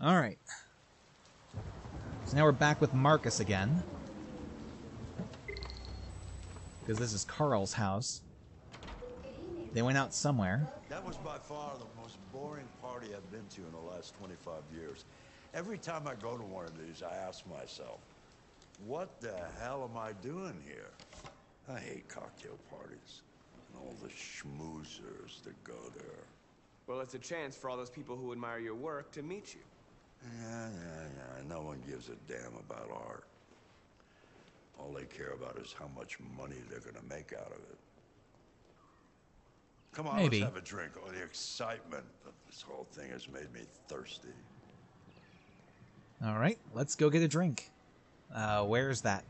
Alright. So now we're back with Marcus again. Because this is Carl's house. They went out somewhere. That was by far the most boring party I've been to in the last 25 years. Every time I go to one of these, I ask myself, what the hell am I doing here? I hate cocktail parties and all the schmoozers that go there. Well, it's a chance for all those people who admire your work to meet you. Yeah. No one gives a damn about art. All they care about is how much money they're gonna make out of it. Come on, Maybe. Let's have a drink. Oh, the excitement of this whole thing has made me thirsty. Alright, let's go get a drink. Where's that?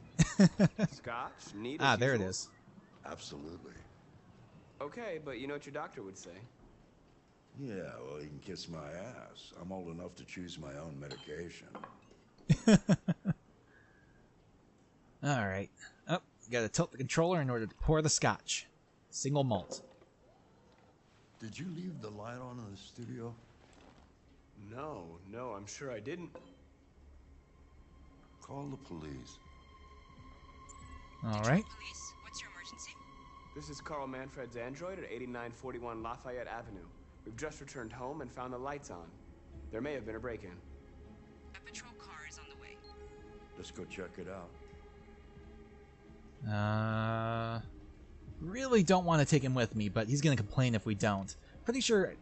Scotch? Neat Ah, as there it usual? is. Absolutely. Okay, but you know what your doctor would say. Yeah, well, he can kiss my ass. I'm old enough to choose my own medication. Alright. Oh, gotta tilt the controller in order to pour the scotch. Single malt. Did you leave the light on in the studio? No, I'm sure I didn't. Call the police. Alright. Police, what's your emergency? This is Carl Manfred's android at 8941 Lafayette Avenue. We've just returned home and found the lights on. There may have been a break-in. A patrol car is on the way. Let's go check it out. Really don't want to take him with me, but he's gonna complain if we don't. Pretty sure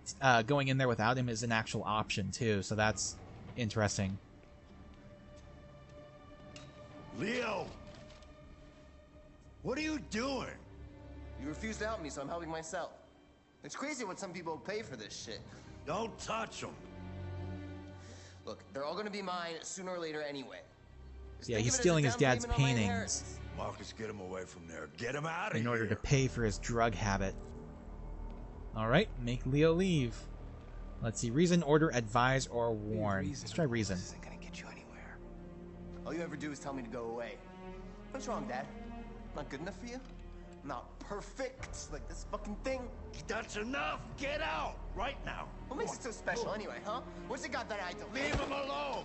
going in there without him is an actual option too, so that's interesting. Leo! What are you doing? You refuse to help me, so I'm helping myself. It's crazy what some people pay for this shit. Don't touch him. Look, they're all gonna be mine sooner or later anyway. Just Yeah, think he's of it as a stealing his down dad's payment on my paintings inheritance. Marcus, get him away from there. Get him out of here. in order to pay for his drug habit. Alright, make Leo leave. Let's see, reason, order, advise, or warn. Let's try reason. This isn't gonna get you anywhere. All you ever do is tell me to go away. What's wrong, Dad? Not good enough for you? Not perfect, like this fucking thing? That's enough. Get out right now. What makes it so special anyway, huh? What's it got that I don't? Leave him alone.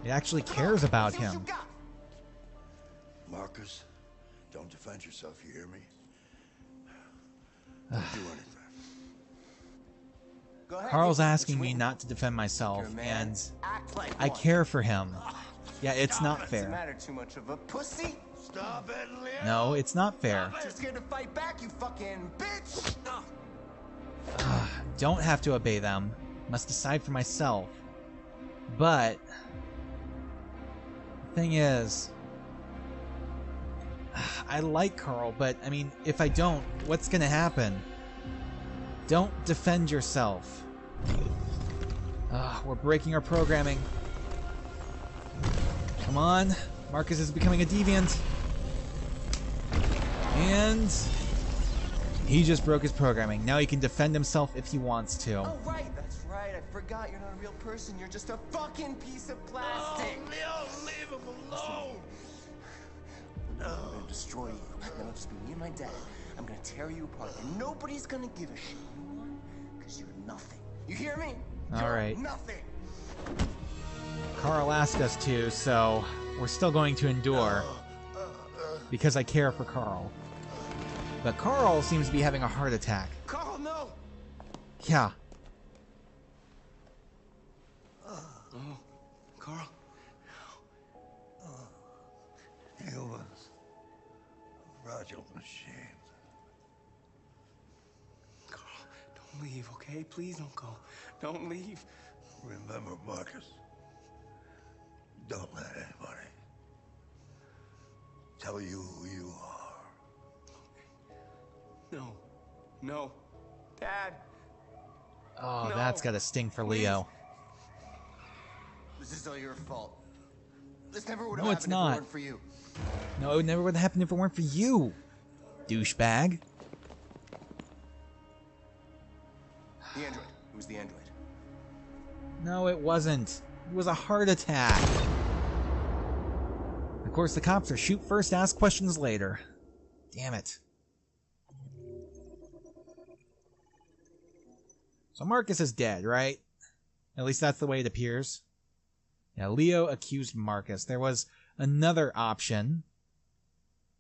It actually cares about See what you him. got. Marcus, don't defend yourself. You hear me? Don't do anything. Go ahead, Carl's get what asking you me want. not to defend myself, You're a man. and Act like I one. care for him. Yeah, it's not Doesn't fair. matter too much of a pussy. Stop it, Leo. No, it's not fair. Too scared to fight back, you fucking bitch. Don't have to obey them. Must decide for myself. But the thing is, I like Carl, but I mean, if I don't, what's gonna happen? Don't defend yourself. We're breaking our programming. Come on. Marcus is becoming a deviant. And he just broke his programming. Now he can defend himself if he wants to. Oh, right, that's right. I forgot you're not a real person. You're just a fucking piece of plastic. Oh, Leo, leave him alone. I'm gonna destroy you. Then it'll just be me and my dad. I'm gonna tear you apart, and nobody's gonna give a shit. Because you're nothing. You hear me? All You're right. nothing. Carl asked us to, so we're still going to endure. Because I care for Carl. But Carl seems to be having a heart attack. Carl, no! Yeah. Oh, Carl. Humans, fragile machines. Carl, don't leave, okay? Please don't go. Don't leave. Remember, Marcus, don't let anybody tell you who you are. No. Dad. Oh, No. that's got to sting for Leo. This is all your fault. This never would have No, happened it's if not. it weren't for you. No, it would never would have happened if it weren't for you, douchebag. The android. It was the android. No, it wasn't. It was a heart attack. Of course, the cops are shoot first, ask questions later. Damn it. So Marcus is dead, right? At least that's the way it appears. Yeah, Leo accused Marcus. There was another option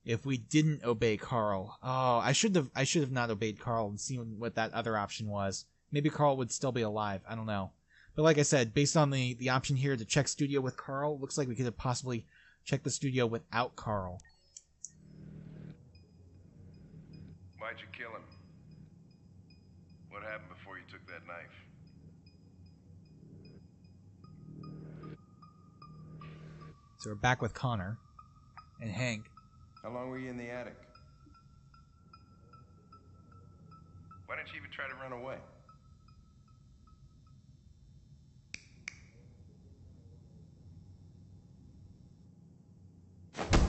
if we didn't obey Carl. Oh, I should have not obeyed Carl and seen what that other option was. Maybe Carl would still be alive. I don't know. But like I said, based on the option here to check studio with Carl, looks like we could have possibly checked the studio without Carl. Why'd you kill him? What happened before you took that knife? So we're back with Connor and Hank. How long were you in the attic? Why didn't you even try to run away?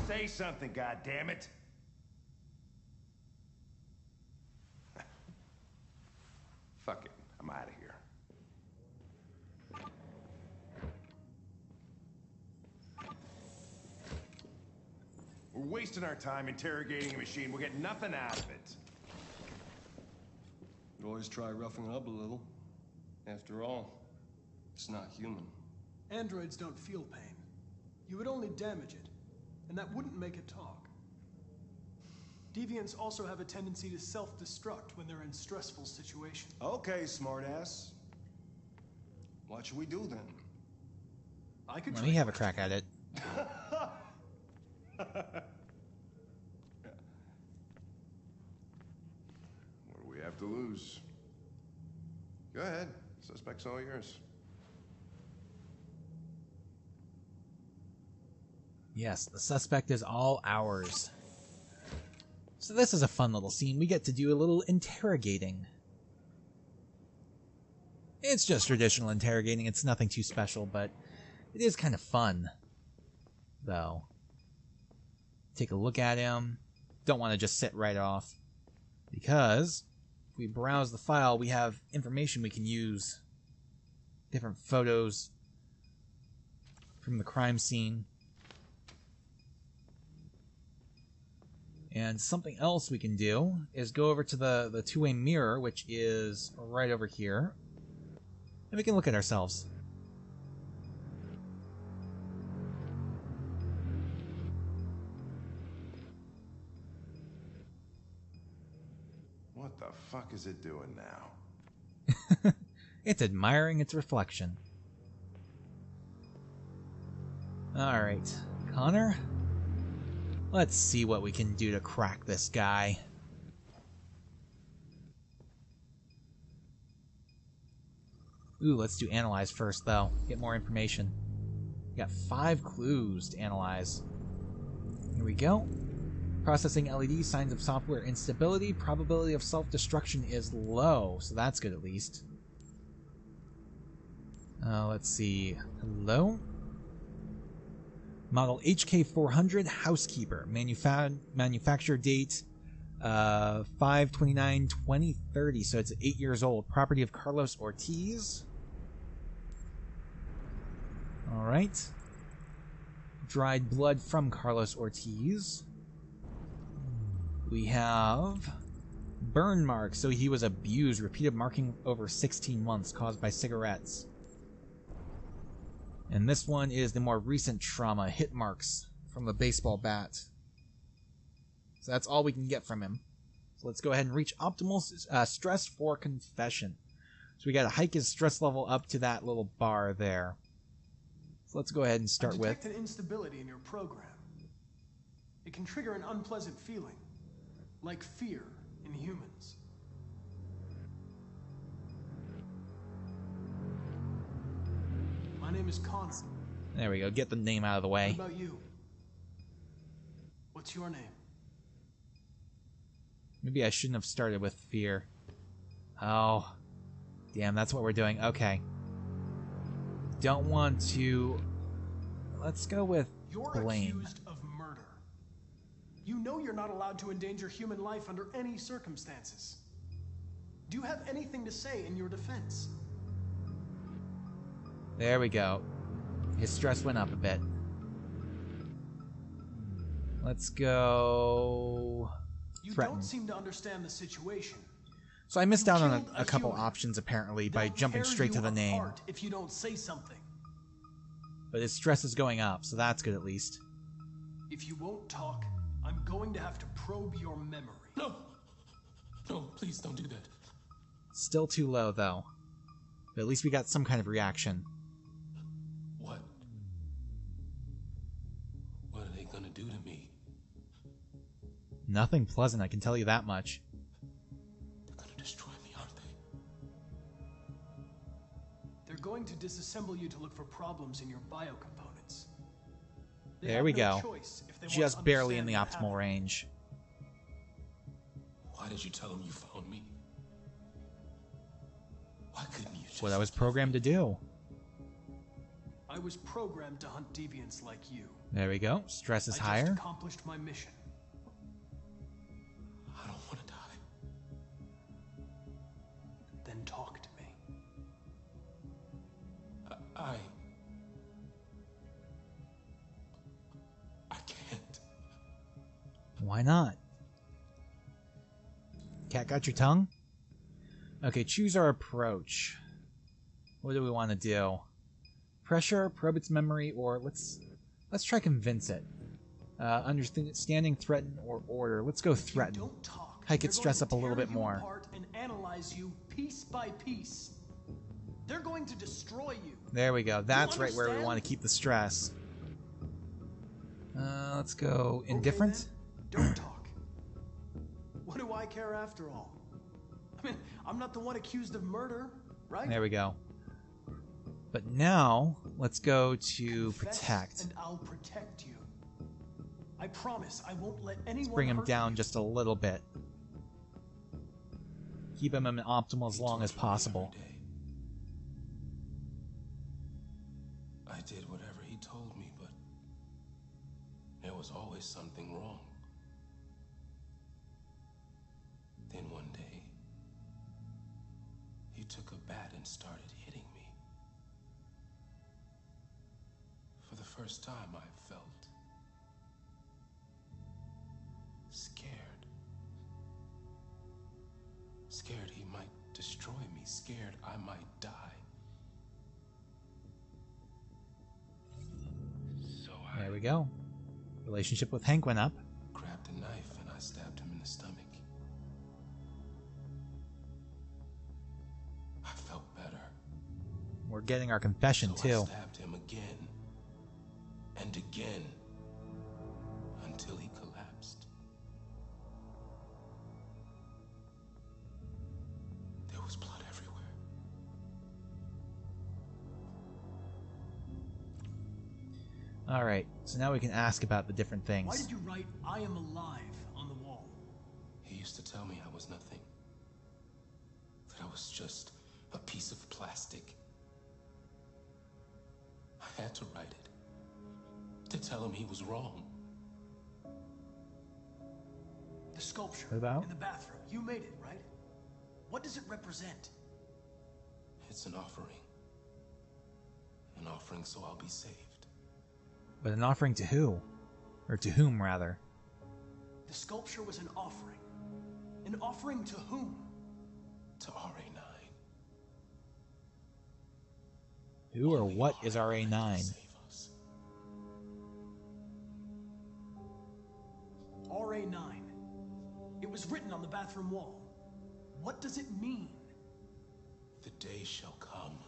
Say something, goddammit! Fuck it, I'm out of here. We're wasting our time interrogating a machine. We'll get nothing out of it. You always try roughing it up a little. After all, it's not human. Androids don't feel pain. You would only damage it, and that wouldn't make it talk. Deviants also have a tendency to self-destruct when they're in stressful situations. Okay, smartass. What should we do then? I could Let me have a crack at it. What do we have to lose? Go ahead. Suspect's all yours. Yes, the suspect is all ours. So this is a fun little scene. We get to do a little interrogating. It's just traditional interrogating. It's nothing too special, but it is kind of fun, though. Take a look at him. Don't want to just sit right off, because if we browse the file, we have information we can use. Different photos from the crime scene. And something else we can do is go over to the two-way mirror, which is right over here, and we can look at ourselves. What the fuck is it doing now? It's admiring its reflection. Alright, Connor, let's see what we can do to crack this guy. Ooh, let's do analyze first, though. Get more information. We got 5 clues to analyze. Here we go. Processing LED, signs of software instability. Probability of self-destruction is low, so that's good at least. Let's see. Hello? Model HK400 Housekeeper. Manufacture date 5/29/2030, so it's 8 years old. Property of Carlos Ortiz. Alright. Dried blood from Carlos Ortiz. We have burn marks, so he was abused. Repeated marking over 16 months caused by cigarettes. And this one is the more recent trauma, hit marks from the baseball bat. So that's all we can get from him. So let's go ahead and reach optimal stress for confession. So we got to hike his stress level up to that little bar there. So let's go ahead and start with... I detect an instability in your program. It can trigger an unpleasant feeling, like fear in humans. My name is Connor. There we go. Get the name out of the way. What about you? What's your name? Maybe I shouldn't have started with fear. Oh. Damn, that's what we're doing. Okay. Don't want to... Let's go with You're blame. accused of murder. You know you're not allowed to endanger human life under any circumstances. Do you have anything to say in your defense? There we go. His stress went up a bit. Let's go... You threaten. don't seem to understand the situation. So I missed You out on killed a couple human. options apparently by They'll jumping tear straight to you the name. apart if you don't say something. But his stress is going up, so that's good at least. If you won't talk, I'm going to have to probe your memory. No! No, please don't do that. Still too low, though. But at least we got some kind of reaction. What? What are they gonna do to me? Nothing pleasant, I can tell you that much. They're gonna destroy me, aren't they? They're going to disassemble you to look for problems in your biocomponents. They There have we no go. choice if they want Just to barely in understand the what optimal happened. range. Why did you tell them you found me? Why couldn't you just... What I was programmed to do. I was programmed to hunt deviants like you. There we go. Stress is I just higher. accomplished my mission. I don't want to die. Then talk to me. I can't. Why not? Cat got your tongue? Okay, choose our approach. What do we want to do? Pressure, probe its memory, or let's try convince it. Understanding, threaten, or order. Let's go threaten. Don't talk. Hike They're its stress going to up a little tear bit you more. apart and analyze you piece by piece. They're going to destroy you. There we go. That's right where we understand? want to keep the stress. Let's go indifferent. Okay, then. Don't talk. What do I care after all? I mean, I'm not the one accused of murder, right? There we go. But now, let's go to Confess protect. And I'll protect you. I promise I won't let anyone Let's bring him hurt down you. just a little bit. Keep him in optimal as long as possible. I did whatever he told me, but there was always something wrong. Then one day, he took a bat and started hitting me. For the first time, I felt scared. Scared he might destroy me. Scared I might die. So I There we go. Relationship with Hank went up. grabbed a knife and I stabbed him in the stomach. I felt better. We're getting our confession, So too. I stabbed him again and again until he collapsed. There was blood everywhere. Alright, so now we can ask about the different Why things. did you write "I am alive" on the wall? He used to tell me I was nothing. That I was just a piece of plastic. I had to write it. To tell him he was wrong. The sculpture What about? in the bathroom. You made it, right? What does it represent? It's an offering. An offering so I'll be saved. But an offering to who? Or to whom, rather? The sculpture was an offering. An offering to whom? To RA9. Who or what is RA9? Save us. RA9. It was written on the bathroom wall. What does it mean? The day shall come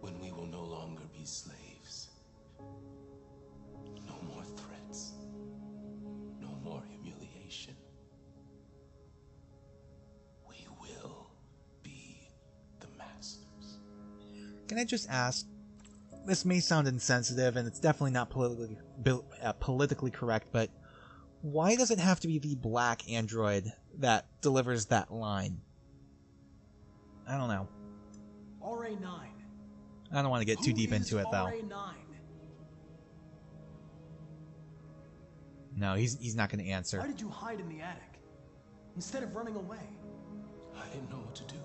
when we will no longer be slaves. No more threats. No more humiliation. We will be the masters. Can I just ask? This may sound insensitive, and it's definitely not politically correct, but why does it have to be the black android that delivers that line? I don't know. RA9. I don't want to get too Who deep is into it, though. RA9? No, he's not going to answer. Why did you hide in the attic instead of running away? I didn't know what to do.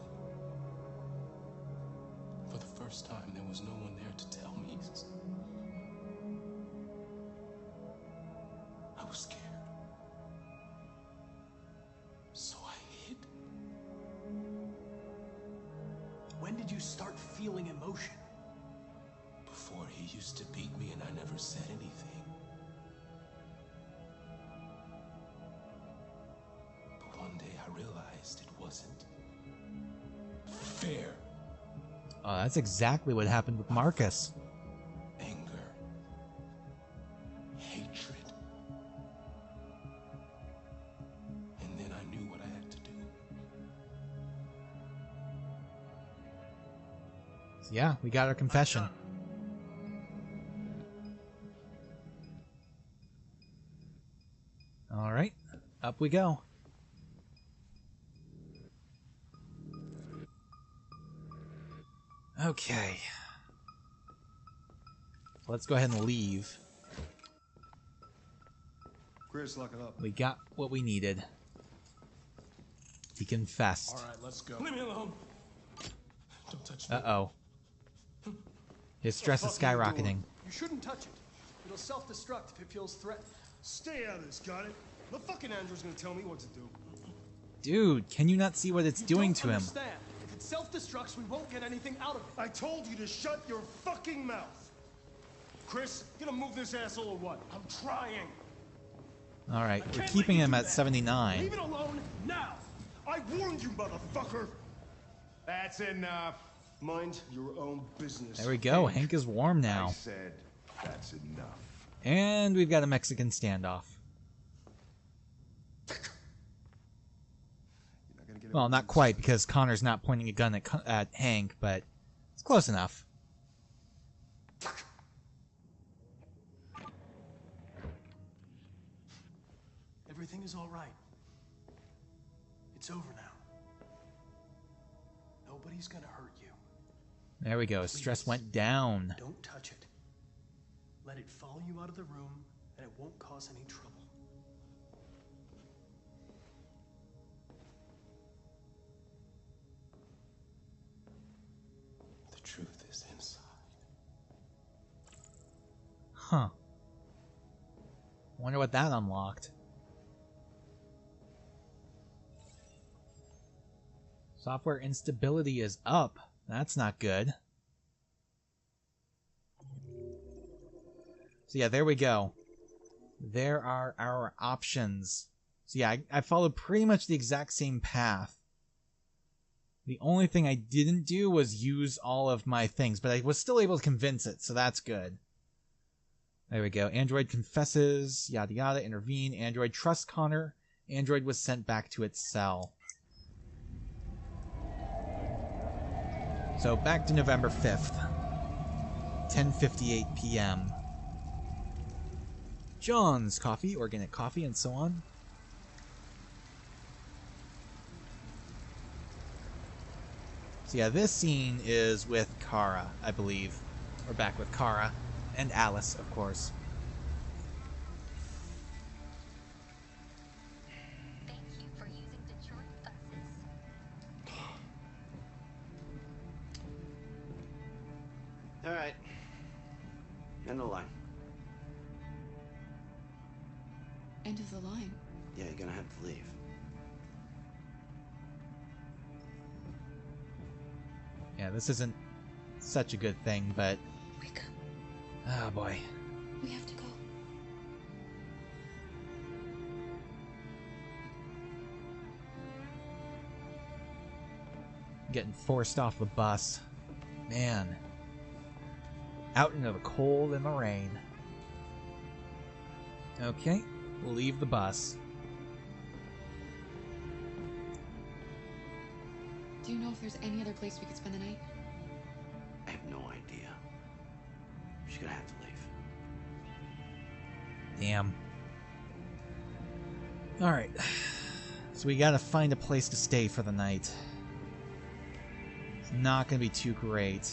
For the first time, there was no one there to tell me. I was scared. So I hid. feeling emotion. Before, he used to beat me and I never said anything. But one day I realized it wasn't fair. Oh, that's exactly what happened with Marcus. Anger. Hatred. And then I knew what I had to do. So yeah, we got our confession. All right, up we go. Okay. Let's go ahead and leave. Chris, lock it up. We got what we needed. He confessed. All right, let's go. Leave me alone. Don't touch me. Uh-oh. His stress is skyrocketing. You shouldn't touch it. It'll self-destruct if it feels threatened. Stay out of this, got it? The fucking android's gonna tell me what to do. Dude, can you not see what it's doing You to don't him? understand. If it self-destructs, we won't get anything out of it. I told you to shut your fucking mouth. Chris, you gonna move this asshole or what? I'm trying. All right, we're Can't keeping let you him do at that. 79. Leave it alone now. I warned you, motherfucker. That's enough. Mind your own business. There we go. Hank is warm I now. said that's enough. And we've got a Mexican standoff. You're not gonna get Well, away not with quite, because Connor's not pointing a gun at Hank, but it's close enough. Everything is all right. It's over now. Nobody's gonna hurt you. There we go. Stress went down. Don't touch it. Let it follow you out of the room, and it won't cause any trouble. The truth is inside. Huh. Wonder what that unlocked. Software instability is up. That's not good. So yeah, there we go. There are our options. So yeah, I followed pretty much the exact same path. The only thing I didn't do was use all of my things, but I was still able to convince it, so that's good. There we go. Android confesses, yada yada, intervene. Android trusts Connor. Android was sent back to its cell. So back to November 5th, 10:58 p.m. John's Coffee, organic coffee, and so on. So yeah, this scene is with Kara, I believe. We're back with Kara and Alice, of course. Thank you for using Detroit buses. All right. End of the line. End of the line. Yeah, you're gonna have to leave. Yeah, this isn't such a good thing, but... Wake up. Oh boy. We have to go. Getting forced off the bus. Man. Out into the cold and the rain. Okay, we'll leave the bus. Do you know if there's any other place we could spend the night? I have no idea. She's gonna have to leave. Damn. Alright. So we gotta find a place to stay for the night. It's not gonna be too great.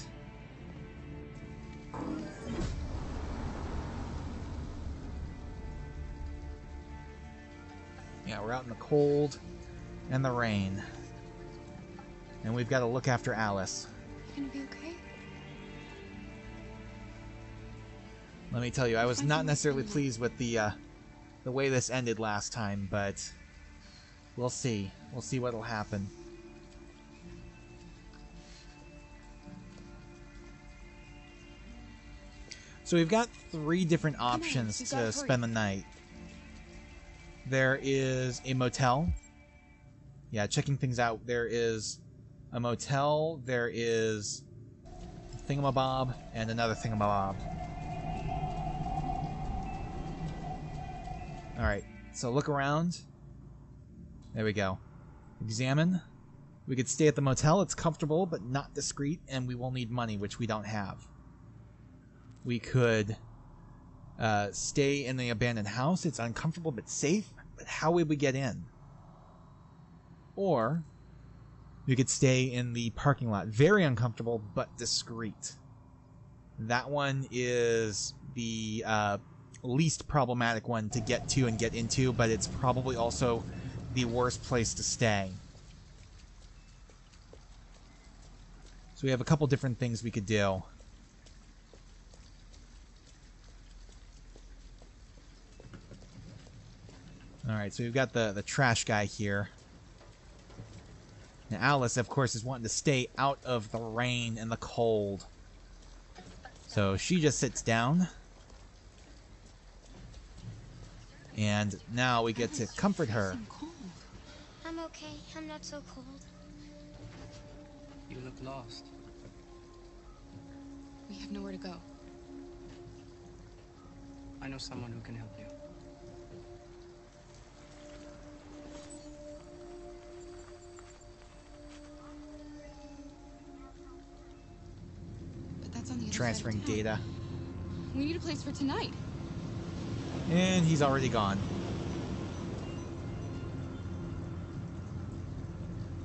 Yeah, we're out in the cold and the rain. And we've got to look after Alice. You gonna be okay? Let me tell you, I was not necessarily pleased with the way this ended last time, but we'll see. We'll see what'll happen. So we've got 3 different options to spend the night. There is a motel. Yeah, checking things out. There is a motel. There is a thingamabob and another thingamabob. Alright, so look around. There we go. Examine. We could stay at the motel. It's comfortable, but not discreet, and we will need money, which we don't have. We could stay in the abandoned house. It's uncomfortable, but safe. But how would we get in? Or we could stay in the parking lot. Very uncomfortable, but discreet. That one is the least problematic one to get to and get into, but it's probably also the worst place to stay. So we have a couple different things we could do. Alright, so we've got the trash guy here. Now Alice, of course, is wanting to stay out of the rain and the cold. So she just sits down. And now we get to comfort her. I'm okay. I'm not so cold. You look lost. We have nowhere to go. I know someone who can help you. But that's on the other Transferring side of town. data. We need a place for tonight. And he's already gone.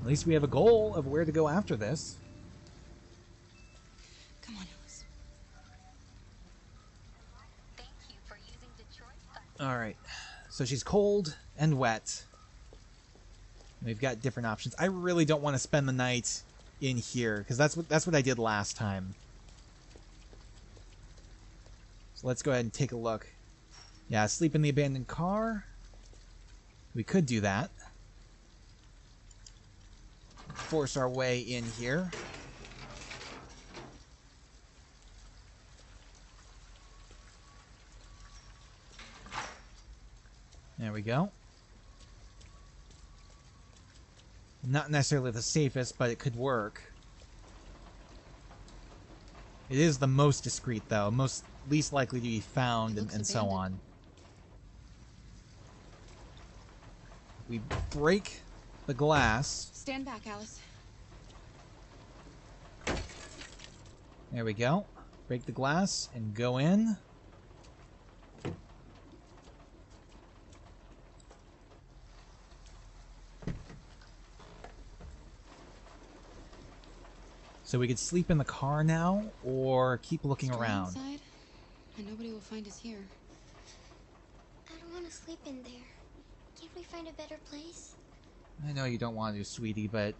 At least we have a goal of where to go after this. Come on, Alice. Thank you for using Detroit buses. Alright. So she's cold and wet. We've got different options. I really don't want to spend the night in here, because that's what I did last time. So let's go ahead and take a look. Yeah, sleep in the abandoned car. We could do that. Force our way in here. There we go. Not necessarily the safest, but it could work. It is the most discreet, though. Least likely to be found, and so on. We break the glass. Stand back, Alice. There we go. Break the glass and go in. So we could sleep in the car now, or keep looking Let's go around. Inside, and nobody will find us here. I don't want to sleep in there. Can't we find a better place? I know you don't want to, sweetie, but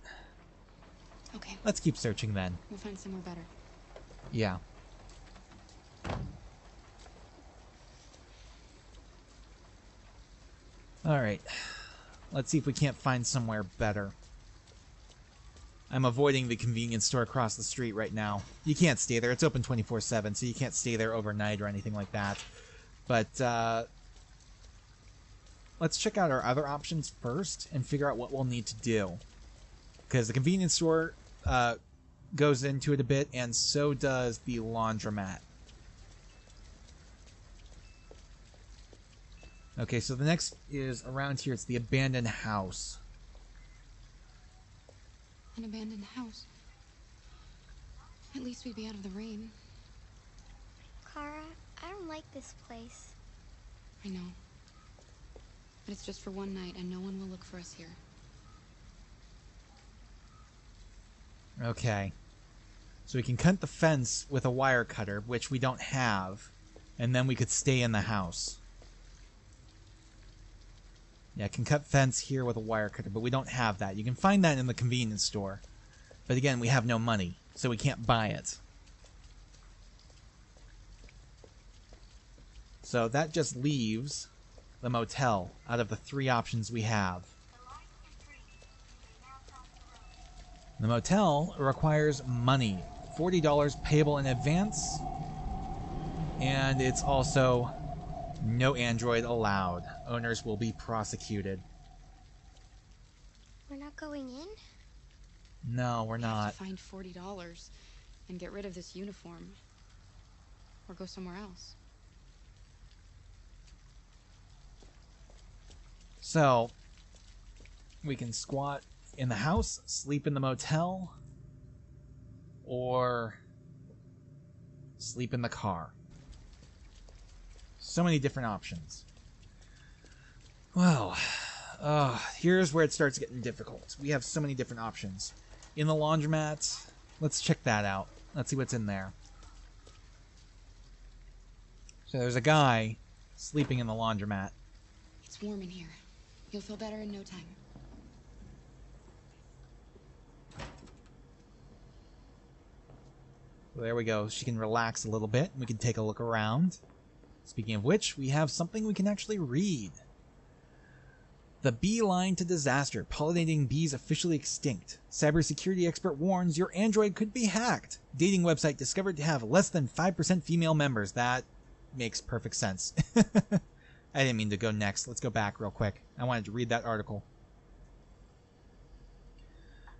Okay. let's keep searching then. We'll find somewhere better. Yeah. Alright. Let's see if we can't find somewhere better. I'm avoiding the convenience store across the street right now. You can't stay there. It's open 24/7, so you can't stay there overnight or anything like that. But, let's check out our other options first and figure out what we'll need to do. Because the convenience store goes into it a bit, and so does the laundromat. Okay, so the next is around here. It's the abandoned house. An abandoned house. At least we'd be out of the rain. Kara, I don't like this place. I know. But it's just for one night, and no one will look for us here. Okay. So we can cut the fence with a wire cutter, which we don't have, and then we could stay in the house. Yeah, I can cut fence here with a wire cutter, but we don't have that. You can find that in the convenience store. But again, we have no money, so we can't buy it. So that just leaves the motel out of the 3 options we have. The motel requires money. $40 payable in advance. And it's also no android allowed. Owners will be prosecuted. We're not going in? No, we're I not. have to find $40 and get rid of this uniform. Or go somewhere else. So, we can squat in the house, sleep in the motel, or sleep in the car. So many different options. Well, here's where it starts getting difficult. We have so many different options. In the laundromat, let's check that out. Let's see what's in there. So there's a guy sleeping in the laundromat. It's warm in here. You'll feel better in no time. Well, there we go. She can relax a little bit. We can take a look around. Speaking of which, we have something we can actually read. The beeline to disaster. Pollinating bees officially extinct. Cybersecurity expert warns your Android could be hacked. Dating website discovered to have less than 5% female members. That makes perfect sense. I didn't mean to go next. Let's go back real quick. I wanted to read that article.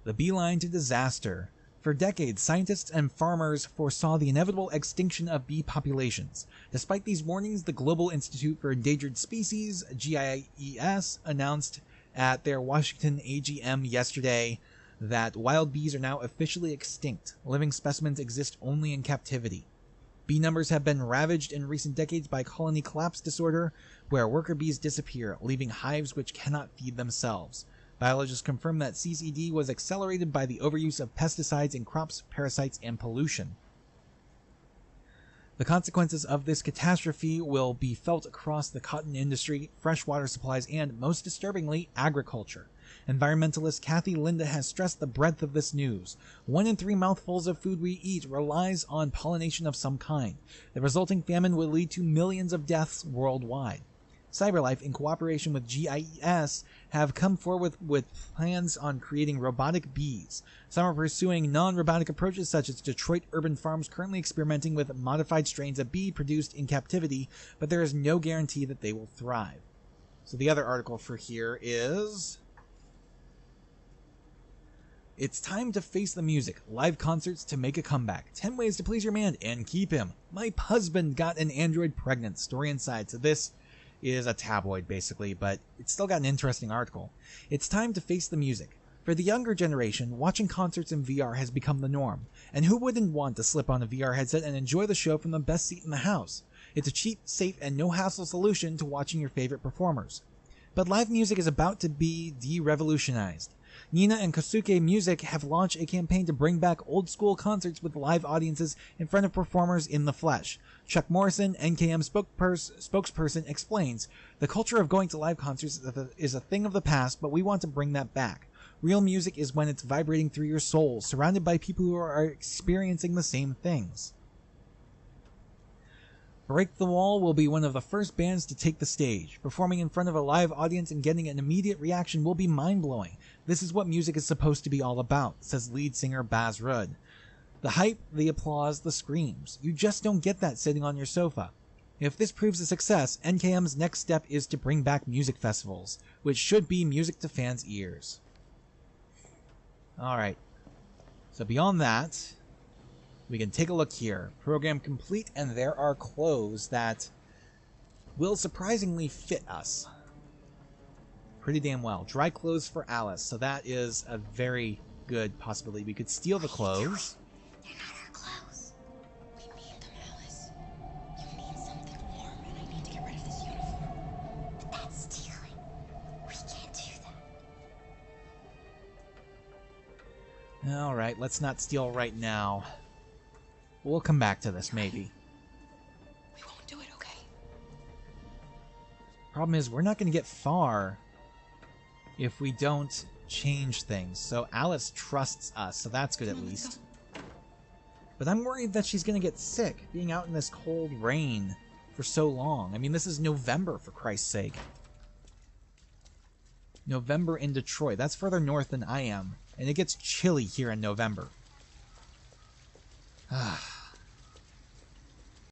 The beeline to disaster. For decades, scientists and farmers foresaw the inevitable extinction of bee populations. Despite these warnings, the Global Institute for Endangered Species, GIES, announced at their Washington AGM yesterday that wild bees are now officially extinct. Living specimens exist only in captivity. Bee numbers have been ravaged in recent decades by colony collapse disorder, where worker bees disappear, leaving hives which cannot feed themselves. Biologists confirm that CCD was accelerated by the overuse of pesticides in crops, parasites, and pollution. The consequences of this catastrophe will be felt across the cotton industry, freshwater supplies, and, most disturbingly, agriculture. Environmentalist Kathy Linda has stressed the breadth of this news. 1 in 3 mouthfuls of food we eat relies on pollination of some kind. The resulting famine will lead to millions of deaths worldwide. CyberLife, in cooperation with GIES, have come forward with plans on creating robotic bees. Some are pursuing non-robotic approaches, such as Detroit Urban Farms currently experimenting with modified strains of bee produced in captivity, but there is no guarantee that they will thrive. So the other article for here is... It's time to face the music. Live concerts to make a comeback. 10 ways to please your man and keep him. My husband got an android pregnant. Story inside. So this is a tabloid, basically, but it's still got an interesting article. It's time to face the music. For the younger generation, watching concerts in VR has become the norm. And who wouldn't want to slip on a VR headset and enjoy the show from the best seat in the house? It's a cheap, safe, and no-hassle solution to watching your favorite performers. But live music is about to be de-revolutionized. Nina and Kosuke Music have launched a campaign to bring back old-school concerts with live audiences in front of performers in the flesh. Chuck Morrison, NKM spokesperson, explains, "The culture of going to live concerts is a thing of the past, but we want to bring that back. Real music is when it's vibrating through your soul, surrounded by people who are experiencing the same things." Break the Wall will be one of the first bands to take the stage. Performing in front of a live audience and getting an immediate reaction will be mind-blowing. This is what music is supposed to be all about, says lead singer Baz Rudd. The hype, the applause, the screams. You just don't get that sitting on your sofa. If this proves a success, NKM's next step is to bring back music festivals, which should be music to fans' ears. Alright. So beyond that, we can take a look here. Program complete, and there are clothes that will surprisingly fit us pretty damn well. Dry clothes for Alice, so that is a very good possibility. We could steal the clothes. They're not our clothes. We need them, Alice. You need something warm, and I need to get rid of this uniform. But that's stealing. We can't do that. Alright, let's not steal right now. We'll come back to this, maybe. We won't do it, okay? Problem is, we're not going to get far if we don't change things. So Alice trusts us, so that's good at least. But I'm worried that she's going to get sick, being out in this cold rain for so long. I mean, this is November, for Christ's sake. November in Detroit. That's further north than I am. And it gets chilly here in November.